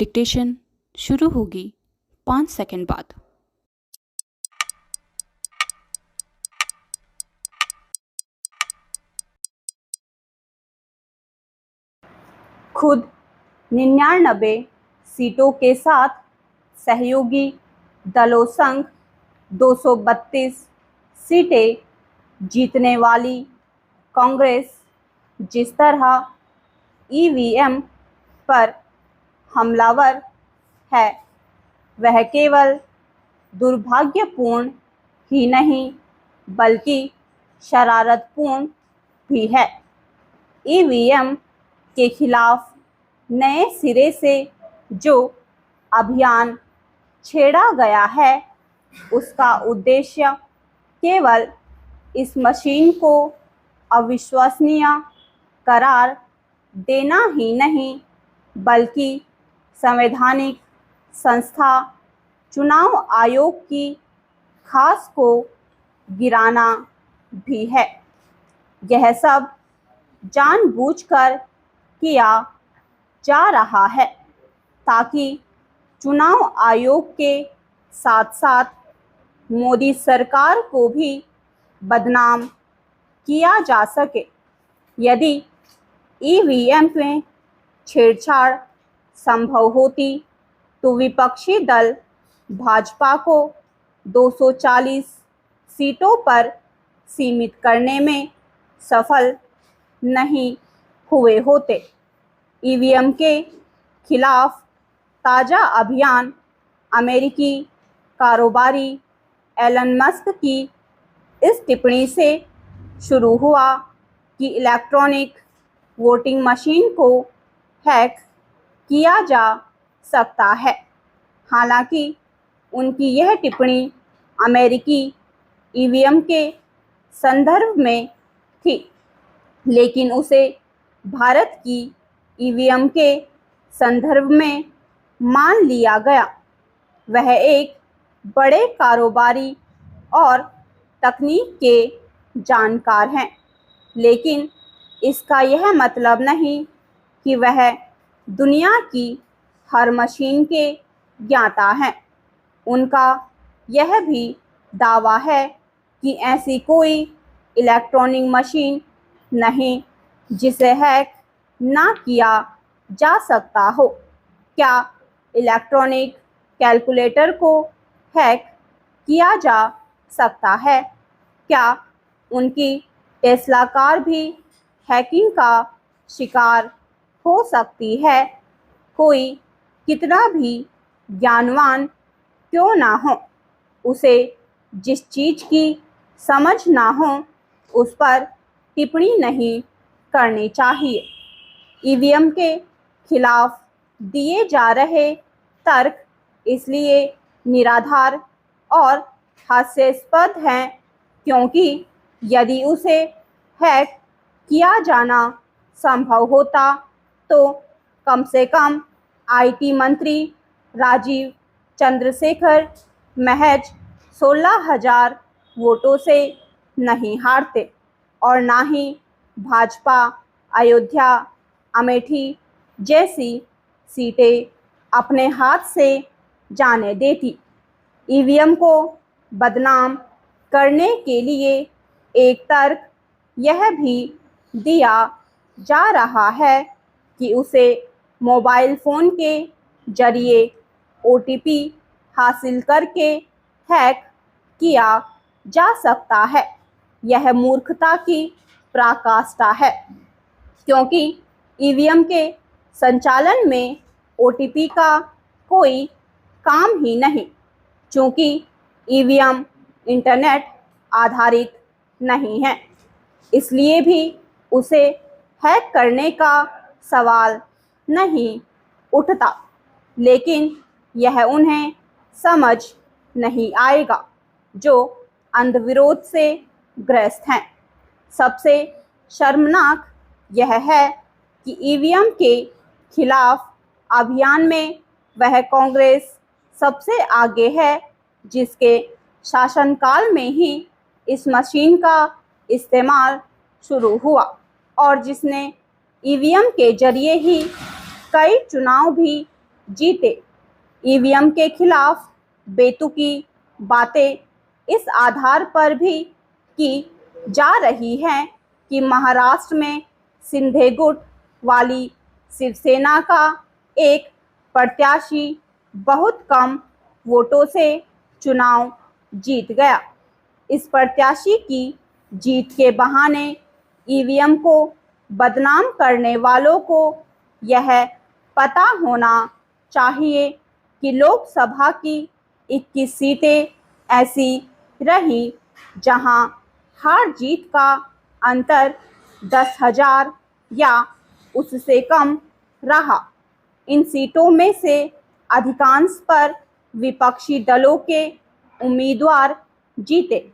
Dictation शुरू होगी 5 second बाद। खुद 99 सीटों के साथ सहयोगी दलों संग 232 सीटें जीतने वाली कांग्रेस जिस तरह ईवीएम पर हमलावर है वह केवल दुर्भाग्यपूर्ण ही नहीं बल्कि शरारतपूर्ण भी है। ईवीएम के खिलाफ नए सिरे से जो अभियान छेड़ा गया है उसका उद्देश्य केवल इस मशीन को अविश्वसनीय करार देना ही नहीं बल्कि संवैधानिक संस्था चुनाव आयोग की खास को गिराना भी है। यह सब जानबूझकर किया जा रहा है ताकि चुनाव आयोग के साथ साथ मोदी सरकार को भी बदनाम किया जा सके। यदि ईवीएम में छेड़छाड़ संभव होती तो विपक्षी दल भाजपा को 240 सीटों पर सीमित करने में सफल नहीं हुए होते। ईवीएम के खिलाफ ताज़ा अभियान अमेरिकी कारोबारी एलन मस्क की इस टिप्पणी से शुरू हुआ कि इलेक्ट्रॉनिक वोटिंग मशीन को हैक किया जा सकता है। हालांकि उनकी यह टिप्पणी अमेरिकी ईवीएम के संदर्भ में थी, लेकिन उसे भारत की ईवीएम के संदर्भ में मान लिया गया। वह एक बड़े कारोबारी और तकनीक के जानकार हैं, लेकिन इसका यह मतलब नहीं कि वह दुनिया की हर मशीन के ज्ञाता हैं। उनका यह भी दावा है कि ऐसी कोई इलेक्ट्रॉनिक मशीन नहीं जिसे हैक ना किया जा सकता हो। क्या इलेक्ट्रॉनिक कैलकुलेटर को हैक किया जा सकता है? क्या उनकी टेस्ला कार भी हैकिंग का शिकार हो सकती है? कोई कितना भी ज्ञानवान क्यों ना हो, उसे जिस चीज़ की समझ ना हो उस पर टिप्पणी नहीं करनी चाहिए। ईवीएम के खिलाफ दिए जा रहे तर्क इसलिए निराधार और हास्यास्पद हैं क्योंकि यदि उसे हैक किया जाना संभव होता तो कम से कम आईटी मंत्री राजीव चंद्रशेखर महज 16,000 वोटों से नहीं हारते और ना ही भाजपा अयोध्या अमेठी जैसी सीटें अपने हाथ से जाने देती। ईवीएम को बदनाम करने के लिए एक तर्क यह भी दिया जा रहा है कि उसे मोबाइल फ़ोन के जरिए ओटीपी हासिल करके हैक किया जा सकता है। यह मूर्खता की पराकाष्ठा है क्योंकि ईवीएम के संचालन में ओटीपी का कोई काम ही नहीं। चूँकि ईवीएम इंटरनेट आधारित नहीं है, इसलिए भी उसे हैक करने का सवाल नहीं उठता। लेकिन यह उन्हें समझ नहीं आएगा जो अंधविरोध से ग्रस्त हैं। सबसे शर्मनाक यह है कि ईवीएम के खिलाफ अभियान में वह कांग्रेस सबसे आगे है जिसके शासनकाल में ही इस मशीन का इस्तेमाल शुरू हुआ और जिसने ईवीएम के जरिए ही कई चुनाव भी जीते। ईवीएम के खिलाफ बेतुकी बातें इस आधार पर भी की जा रही हैं कि महाराष्ट्र में शिंदे गुट वाली शिवसेना का एक प्रत्याशी बहुत कम वोटों से चुनाव जीत गया। इस प्रत्याशी की जीत के बहाने ईवीएम को बदनाम करने वालों को यह पता होना चाहिए कि लोकसभा की 21 सीटें ऐसी रही जहां हार जीत का अंतर 10,000 या उससे कम रहा। इन सीटों में से अधिकांश पर विपक्षी दलों के उम्मीदवार जीते।